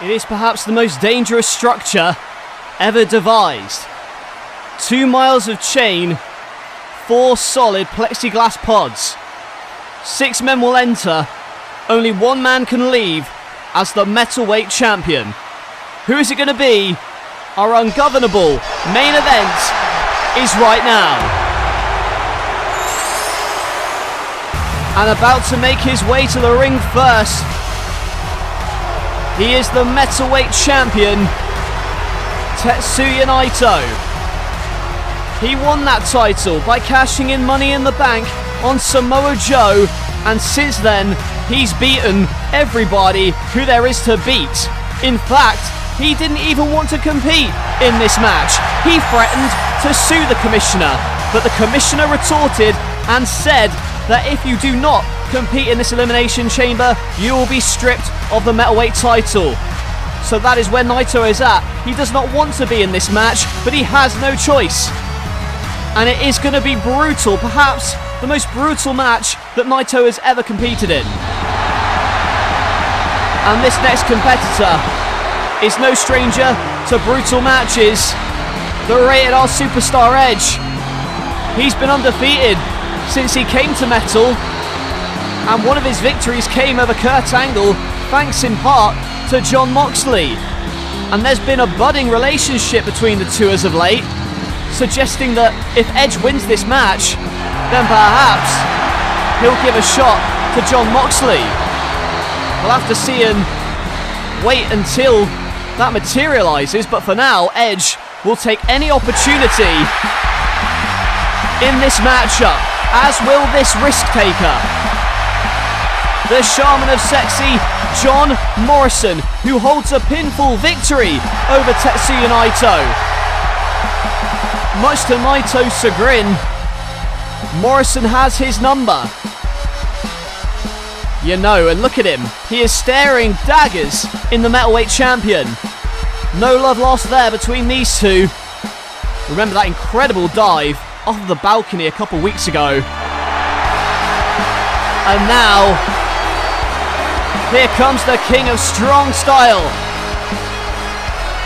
It is perhaps the most dangerous structure ever devised. 2 miles of chain, 4 solid plexiglass pods. 6 men will enter, only 1 man can leave as the Metalweight champion. Who is it going to be? Our Ungovernable main event is right now. And about to make his way to the ring first, he is the Metalweight champion, Tetsuya Naito. He won that title by cashing in Money in the Bank on Samoa Joe, and since then, he's beaten everybody who there is to beat. In fact, he didn't even want to compete in this match. He threatened to sue the commissioner, but the commissioner retorted and said that if you do not compete in this Elimination Chamber, you will be stripped of the Metalweight title. So that is where Naito is at. He does not want to be in this match, but he has no choice. And it is going to be brutal, perhaps the most brutal match that Naito has ever competed in. And this next competitor is no stranger to brutal matches. The Rated R Superstar Edge. He's been undefeated since he came to Metal, and one of his victories came over Kurt Angle, thanks in part to Jon Moxley. And there's been a budding relationship between the two as of late, suggesting that if Edge wins this match, then perhaps he'll give a shot to Jon Moxley. We'll have to see and wait until that materialises, but for now, Edge will take any opportunity in this matchup, as will this risk taker, the Shaman of Sexy, John Morrison, who holds a pinfall victory over Tetsuya Naito. Much to Naito's chagrin, Morrison has his number. You know, and look at him, he is staring daggers in the Metalweight champion. No love lost there between these two. Remember that incredible dive off of the balcony a couple weeks ago. And now, here comes the king of strong style.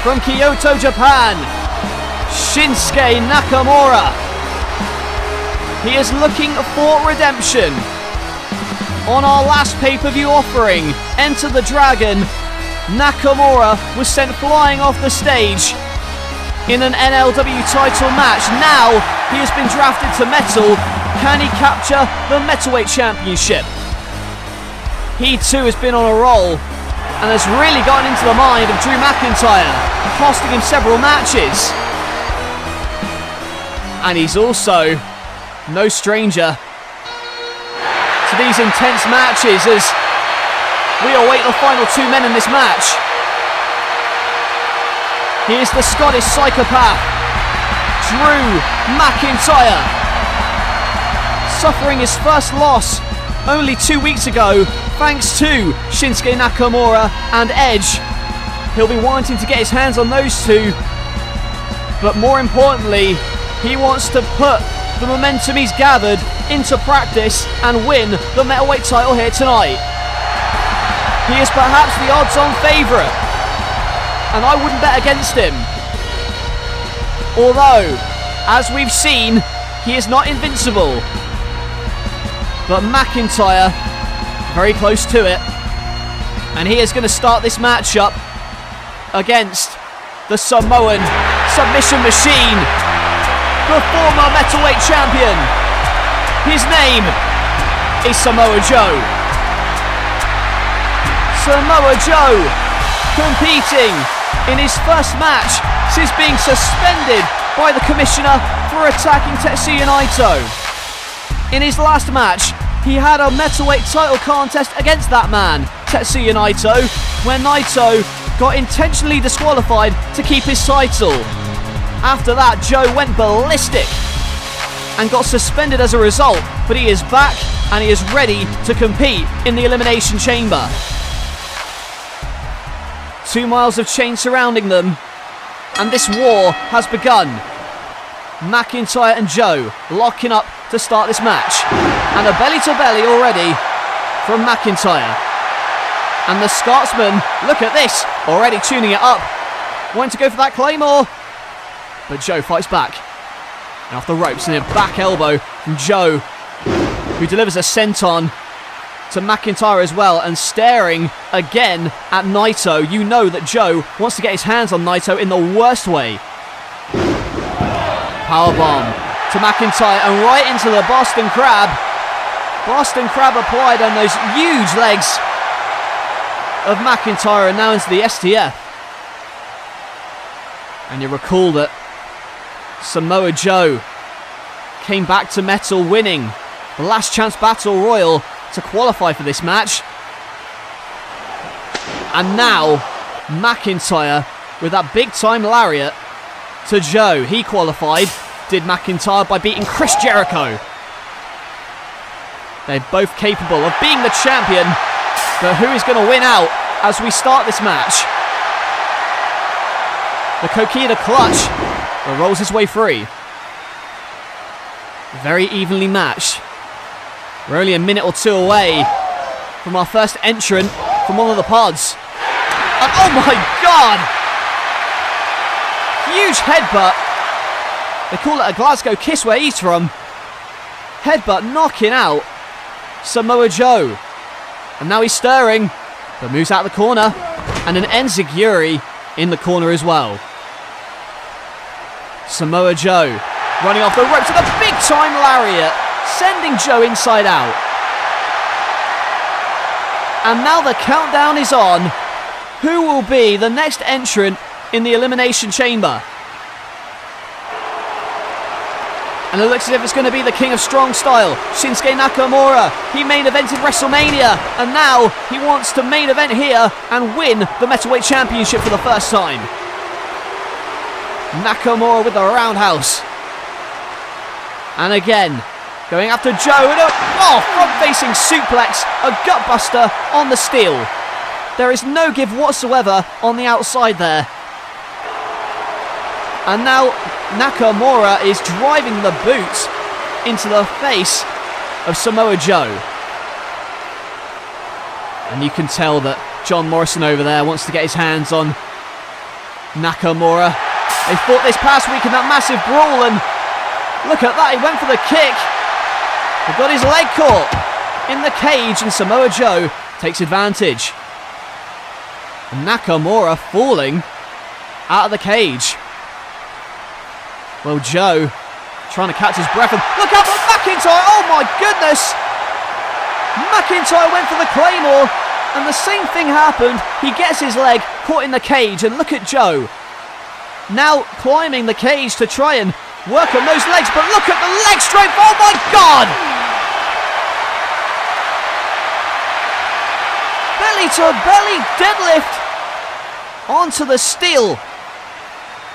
From Kyoto, Japan, Shinsuke Nakamura. He is looking for redemption. On our last pay-per-view offering, Enter the Dragon, Nakamura was sent flying off the stage in an NLW title match. Now he has been drafted to Metal. Can he capture the Metalweight Championship? He too has been on a roll and has really gotten into the mind of Drew McIntyre, costing him several matches. And he's also no stranger to these intense matches as we await the final 2 men in this match. He is the Scottish psychopath, Drew McIntyre, suffering his first loss only 2 weeks ago thanks to Shinsuke Nakamura and Edge. He'll be wanting to get his hands on those two, but more importantly, he wants to put the momentum he's gathered into practice and win the Metalweight title here tonight. He is perhaps the odds-on favourite, and I wouldn't bet against him. Although, as we've seen, he is not invincible. But McIntyre, very close to it. And he is going to start this matchup against the Samoan submission machine, the former Metalweight champion. His name is Samoa Joe. Samoa Joe competing in his first match since being suspended by the commissioner for attacking Tetsuya Naito. In his last match, he had a Metalweight title contest against that man, Tetsuya Naito, when Naito got intentionally disqualified to keep his title. After that, Joe went ballistic and got suspended as a result, but he is back and he is ready to compete in the Elimination Chamber. 2 miles of chain surrounding them, and this war has begun. McIntyre and Joe locking up to start this match, and a belly to belly already from McIntyre. And the Scotsman, look at this, already tuning it up. Wanting to go for that Claymore. But Joe fights back. And off the ropes and a back elbow from Joe, who delivers a senton to McIntyre as well, and staring again at Naito. You know that Joe wants to get his hands on Naito in the worst way. Powerbomb to McIntyre and right into the Boston Crab. Boston Crab applied on those huge legs of McIntyre, and now into the STF. And you recall that Samoa Joe came back to Metal winning the last chance battle royal to qualify for this match. And now McIntyre with that big time lariat to Joe. He qualified, did McIntyre, by beating Chris Jericho. They're both capable of being the champion, but who is going to win out as we start this match? The Coquina Clutch rolls his way free. Very evenly matched. We're only a minute or two away from our first entrant from one of the pods. And oh my god! Huge headbutt. They call it a Glasgow kiss where he's from. Headbutt knocking out Samoa Joe. And now he's stirring, but moves out of the corner. And an enziguri in the corner as well. Samoa Joe running off the ropes with a big time lariat, sending Joe inside out. And now the countdown is on. Who will be the next entrant in the Elimination Chamber? And it looks as if it's going to be the King of Strong Style, Shinsuke Nakamura. He main evented WrestleMania, and now he wants to main event here and win the Metalweight Championship for the first time. Nakamura with the roundhouse. And again, going after Joe with a front-facing suplex, a gutbuster on the steel. There is no give whatsoever on the outside there. And now Nakamura is driving the boot into the face of Samoa Joe. And you can tell that John Morrison over there wants to get his hands on Nakamura. They fought this past week in that massive brawl, and look at that, he went for the kick. He got his leg caught in the cage, and Samoa Joe takes advantage. And Nakamura falling out of the cage. Well, Joe trying to catch his breath, and look out for McIntyre. Oh my goodness! McIntyre went for the Claymore, and the same thing happened. He gets his leg caught in the cage, and look at Joe now climbing the cage to try and work on those legs, but look at the leg strength. Oh my god! Belly to belly deadlift onto the steel.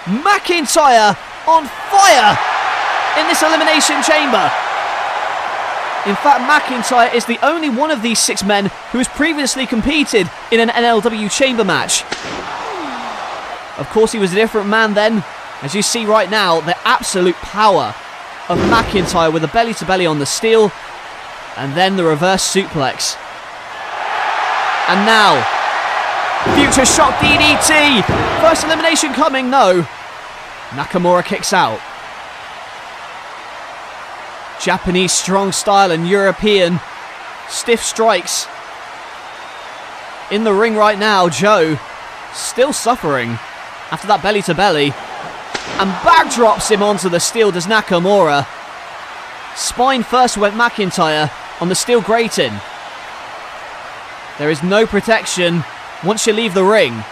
McIntyre on fire in this Elimination Chamber. In fact, McIntyre is the only one of these 6 men who has previously competed in an NLW Chamber match. Of course, he was a different man then. As you see right now, the absolute power of McIntyre with the belly-to-belly on the steel, and then the reverse suplex. And now, Future Shock DDT. First elimination coming, no. Nakamura kicks out. Japanese strong style and European stiff strikes. In the ring right now, Joe still suffering after that belly to belly. And backdrops him onto the steel, does Nakamura. Spine first went McIntyre on the steel grating. There is no protection once you leave the ring.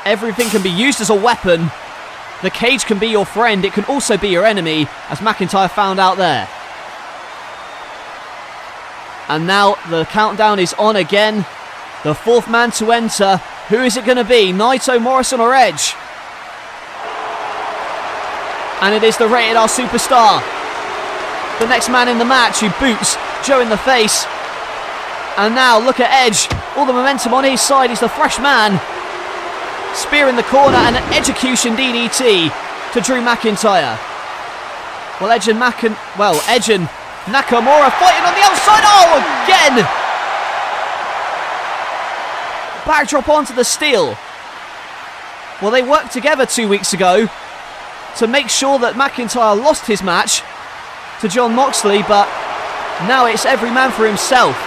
Everything can be used as a weapon. The cage can be your friend, it can also be your enemy, as McIntyre found out there. And now the countdown is on again. The 4th man to enter. Who is it going to be? Naito, Morrison or Edge? And it is the Rated R Superstar. The next man in the match who boots Joe in the face. And now look at Edge. All the momentum on his side. He's the fresh man. Spear in the corner and an execution DDT to Drew McIntyre. Well, Edge and Nakamura fighting on the outside. Oh, again! Backdrop onto the steel. Well, they worked together 2 weeks ago to make sure that McIntyre lost his match to Jon Moxley, but now it's every man for himself.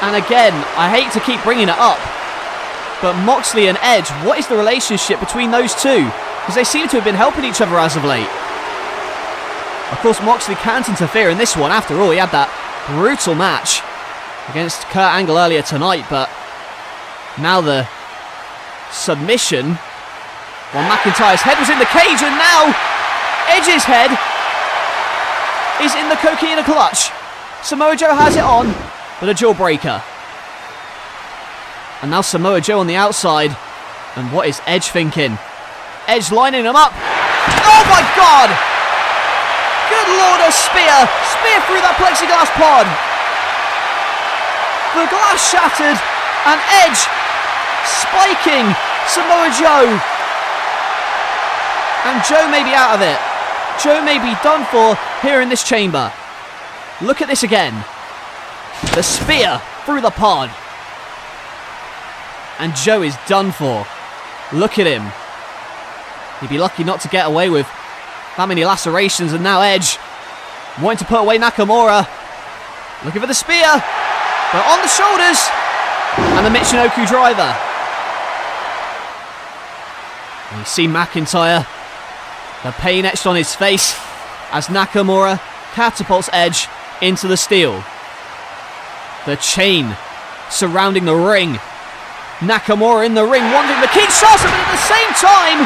And again, I hate to keep bringing it up, but Moxley and Edge, what is the relationship between those two? Because they seem to have been helping each other as of late. Of course, Moxley can't interfere in this one. After all, he had that brutal match against Kurt Angle earlier tonight, but now the submission. Well, McIntyre's head was in the cage, and now Edge's head is in the coquina clutch. Samoa Joe has it on, but a jawbreaker. And now Samoa Joe on the outside. And what is Edge thinking? Edge lining him up. Oh my God! Good Lord, a spear! Spear through that plexiglass pod. The glass shattered, and Edge spiking Samoa Joe. And Joe may be out of it. Joe may be done for here in this chamber. Look at this again. The spear through the pod. And Joe is done for. Look at him. He'd be lucky not to get away with that many lacerations. And now Edge wanting to put away Nakamura. Looking for the spear. But on the shoulders. And the Michinoku driver. And you see McIntyre. The pain etched on his face as Nakamura catapults Edge into the steel. The chain surrounding the ring. Nakamura in the ring wanting the Kinshasa, but at the same time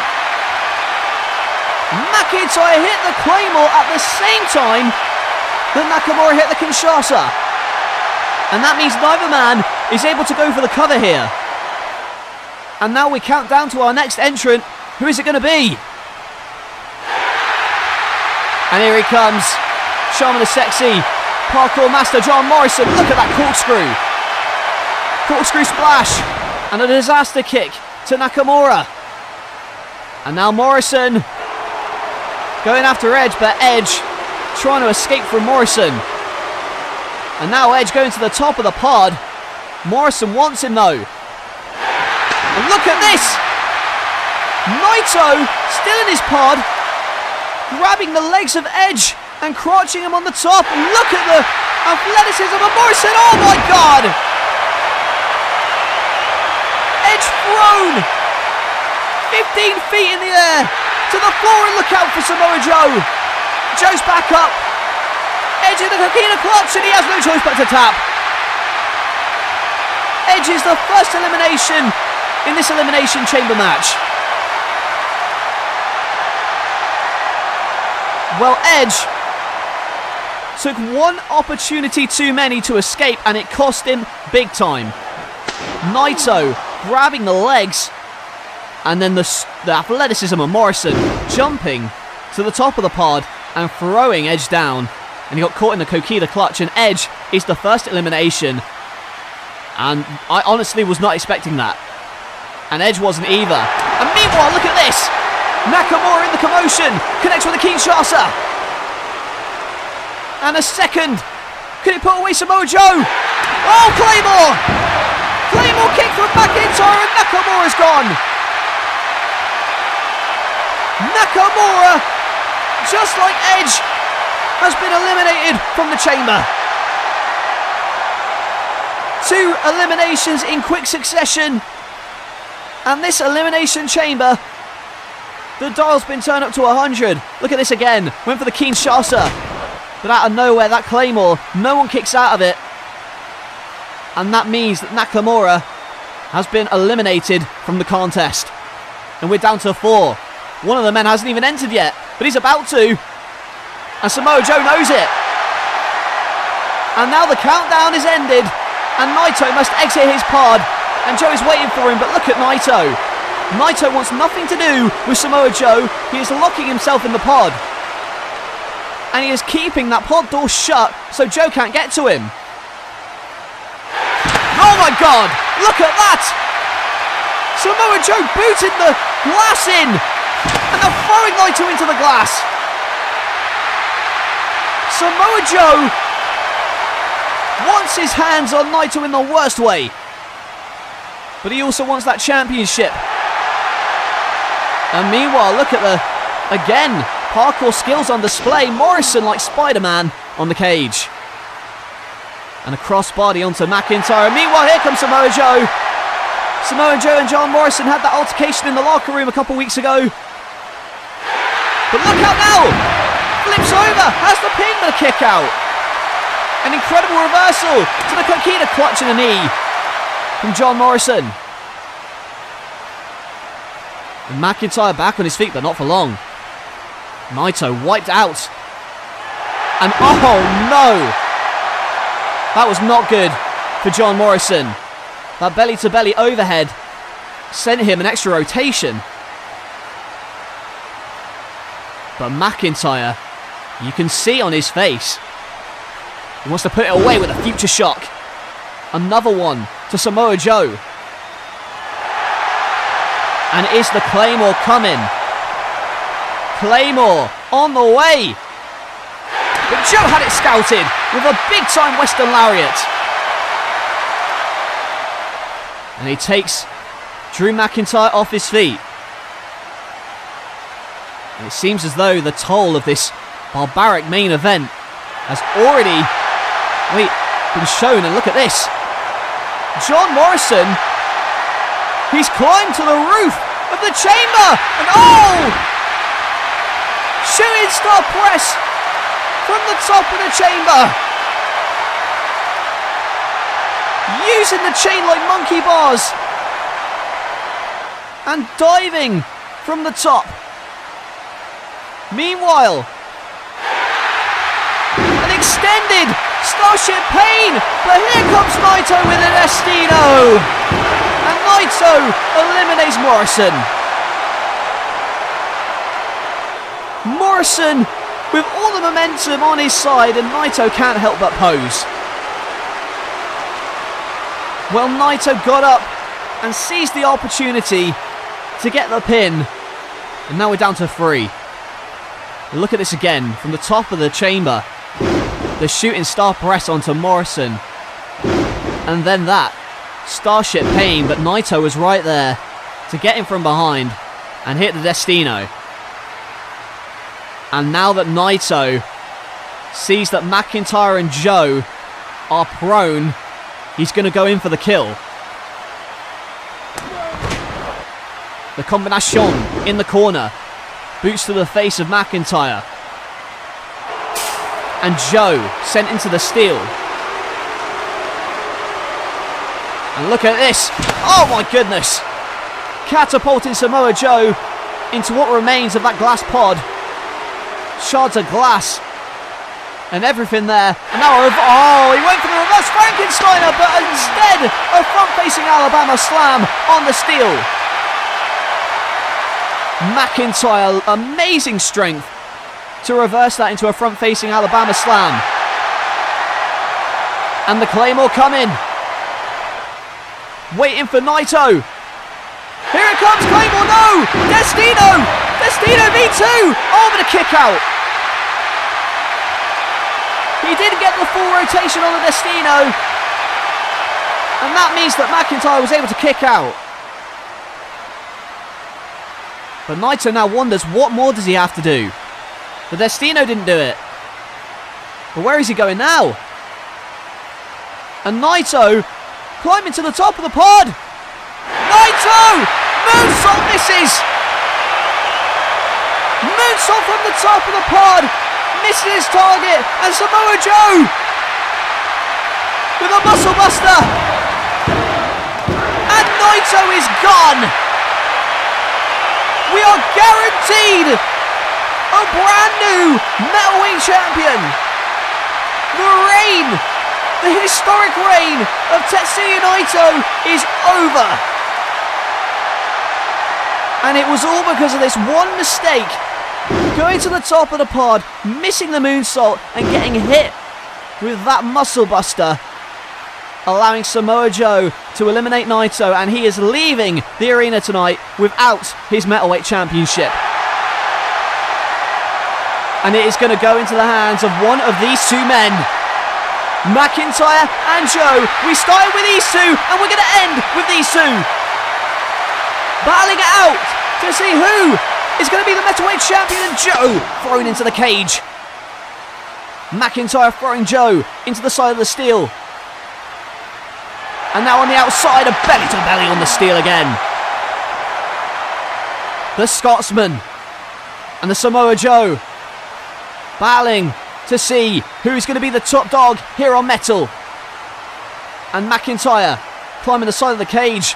McIntyre hit the Claymore at the same time that Nakamura hit the Kinshasa. And that means neither man is able to go for the cover here. And now we count down to our next entrant. Who is it going to be? And here he comes. Charmin the Sexy. Parkour Master John Morrison. Look at that corkscrew. Corkscrew splash. And a disaster kick to Nakamura. And now Morrison going after Edge, but Edge trying to escape from Morrison. And now Edge going to the top of the pod. Morrison wants him though. And look at this. Naito still in his pod, grabbing the legs of Edge and crouching him on the top. Look at the athleticism of Morrison. Oh my God. Edge thrown 15 feet in the air to the floor, and look out for Samoa Joe. Joe's back up. Edge in the coquina clutch, and he has no choice but to tap. Edge is the first elimination in this Elimination Chamber match. Well, Edge took one opportunity too many to escape, and it cost him big time. Naito grabbing the legs, and then the athleticism of Morrison jumping to the top of the pod and throwing Edge down. And he got caught in the coquina clutch, and Edge is the first elimination. And I honestly was not expecting that. And Edge wasn't either. And meanwhile, look at this. Nakamura in the commotion. Connects with the Kinshasa. And a second. Could it put away Samoa Joe? Oh, Claymore! Claymore kick from McIntyre, and Nakamura's gone. Nakamura, just like Edge, has been eliminated from the chamber. 2 eliminations in quick succession. And this Elimination Chamber, the dial's been turned up to 100. Look at this again. Went for the Kinshasa. But out of nowhere, that Claymore, no one kicks out of it. And that means that Nakamura has been eliminated from the contest. And we're down to 4. One of the men hasn't even entered yet, but he's about to. And Samoa Joe knows it. And now the countdown is ended. And Naito must exit his pod. And Joe is waiting for him, but look at Naito. Naito wants nothing to do with Samoa Joe. He is locking himself in the pod. And he is keeping that pod door shut so Joe can't get to him. Oh my God! Look at that! Samoa Joe booted the glass in. And they're throwing Naito into the glass. Samoa Joe wants his hands on Naito in the worst way. but he also wants that championship. And meanwhile, look at again, parkour skills on display. Morrison like Spider-Man on the cage. And a crossbody onto McIntyre. Meanwhile, here comes Samoa Joe. Samoa Joe and John Morrison had that altercation in the locker room a couple weeks ago. But look out now! Flips over, has the pin with a kick out. An incredible reversal to the Coquina clutch and a knee from John Morrison. And McIntyre back on his feet, but not for long. Naito wiped out. And oh no! That was not good for John Morrison. That belly-to-belly overhead sent him an extra rotation. But McIntyre, you can see on his face, he wants to put it away with a future shock. Another one to Samoa Joe. And is the Claymore coming? Claymore on the way. But Joe had it scouted with a big-time Western Lariat. And he takes Drew McIntyre off his feet. And it seems as though the toll of this barbaric main event has already been shown. And look at this. John Morrison, he's climbed to the roof of the chamber. And oh! Shooting star press from the top of the chamber. Using the chain like monkey bars. And diving from the top. Meanwhile, an extended Starship Pain. But here comes Naito with a Destino. And Naito eliminates Morrison. Morrison with all the momentum on his side, and Naito can't help but pose. Well, Naito got up and seized the opportunity to get the pin. And now we're down to 3. Look at this again, from the top of the chamber. The shooting star press onto Morrison. And then that Starship Pain, but Naito was right there to get him from behind and hit the Destino. And now that Naito sees that McIntyre and Joe are prone, he's going to go in for the kill. The combination in the corner. Boots to the face of McIntyre. And Joe sent into the steel. And look at this. Oh my goodness. Catapulting Samoa Joe into what remains of that glass pod. Shards of glass. And everything there. And now he went for the reverse Frankensteiner, but instead a front-facing Alabama slam on the steel. McIntyre, amazing strength to reverse that into a front-facing Alabama slam. And the Claymore coming. Waiting for Naito. Here it comes, Claymore, no! Destino! Destino V2! Oh, but a kick out. He didn't get the full rotation on the Destino. And that means that McIntyre was able to kick out. But Naito now wonders, what more does he have to do? The Destino didn't do it. But where is he going now? And Naito climbing to the top of the pod. Naito! Moonsault misses! Moonsault from the top of the pod. Misses his target. And Samoa Joe with a muscle buster. And Naito is gone. We are guaranteed a brand new Metalweight champion. The historic reign of Tetsuya Naito is over. And it was all because of this one mistake. Going to the top of the pod, missing the moonsault and getting hit with that muscle buster. Allowing Samoa Joe to eliminate Naito, and he is leaving the arena tonight without his Metalweight championship. And it is going to go into the hands of one of these two men. McIntyre and Joe. We started with these two, and we're going to end with these two. battling it out to see who is going to be the Metalweight champion, and Joe thrown into the cage. McIntyre throwing Joe into the side of the steel. And now on the outside, a belly to belly on the steel again. The Scotsman and the Samoa Joe battling to see who's going to be the top dog here on Metal. And McIntyre climbing the side of the cage.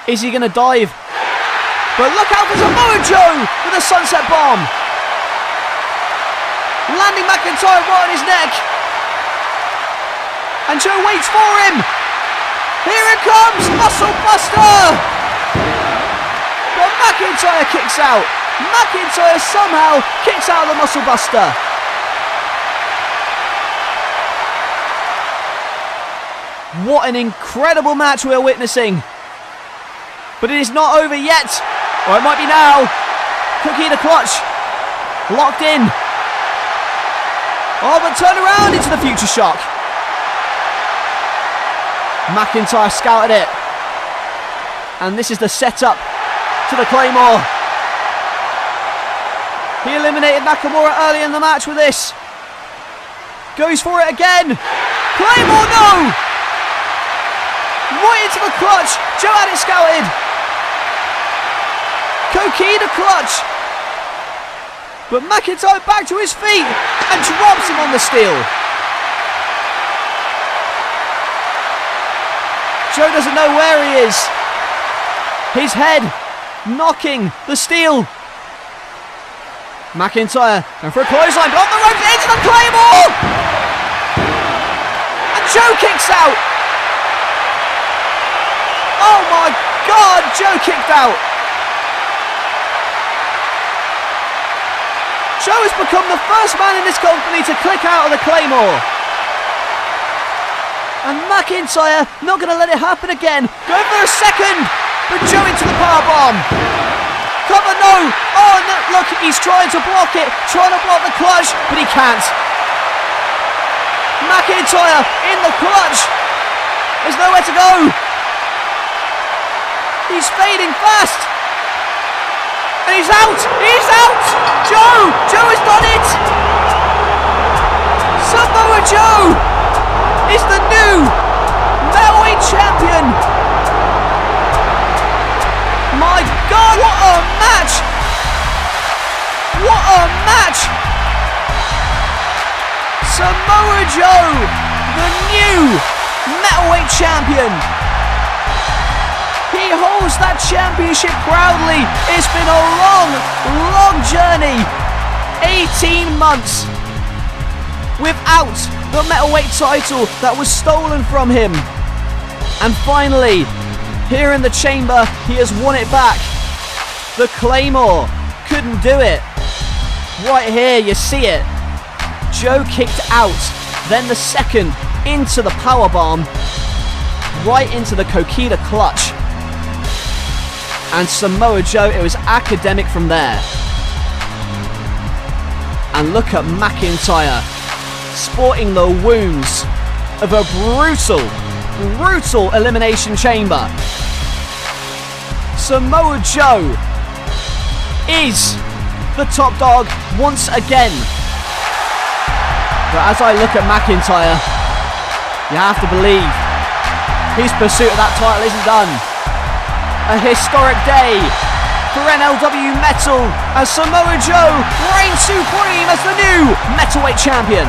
Is he going to dive? But look out for Samoa Joe with a sunset bomb. Landing McIntyre right on his neck. And Joe waits for him. Here it comes, Muscle Buster. But McIntyre kicks out. McIntyre somehow kicks out of the Muscle Buster. What an incredible match we are witnessing. But it is not over yet. Or it might be now. Cookie the clutch. Locked in. Oh, but turn around into the future shock. McIntyre scouted it. And this is the setup to the Claymore. He eliminated Nakamura early in the match with this. Goes for it again. Claymore, no! Right into the clutch. Joe had it scouted. Koki the clutch. But McIntyre back to his feet and drops him on the steel. Joe doesn't know where he is. His head knocking the steel. McIntyre and for a clothesline, but on the ropes into the Claymore. And Joe kicks out. Oh my God, Joe kicked out. Joe has become the first man in this company to click out of the Claymore. And McIntyre not going to let it happen again. Go for a second, but Joe into the powerbomb. Cover, no. Oh, no, look, he's trying to block it, trying to block the clutch, but he can't. McIntyre in the clutch. There's nowhere to go. He's fading fast. And he's out. He's out. Joe has done it. Samoa Joe is the new Metalweight champion. My God, what a match. What a match. Samoa Joe, the new Metalweight champion. He holds that championship proudly. It's been a long, long journey. 18 months without the Metalweight title that was stolen from him. And finally, here in the chamber, he has won it back. The Claymore couldn't do it. Right here, you see it. Joe kicked out, then the second into the powerbomb, right into the Kokita clutch. And Samoa Joe, it was academic from there. And look at McIntyre, sporting the wounds of a brutal elimination chamber. Samoa Joe is the top dog once again. But as I look at McIntyre, you have to believe his pursuit of that title isn't done. A historic day for NLW Metal as Samoa Joe reigns supreme as the new Metalweight champion.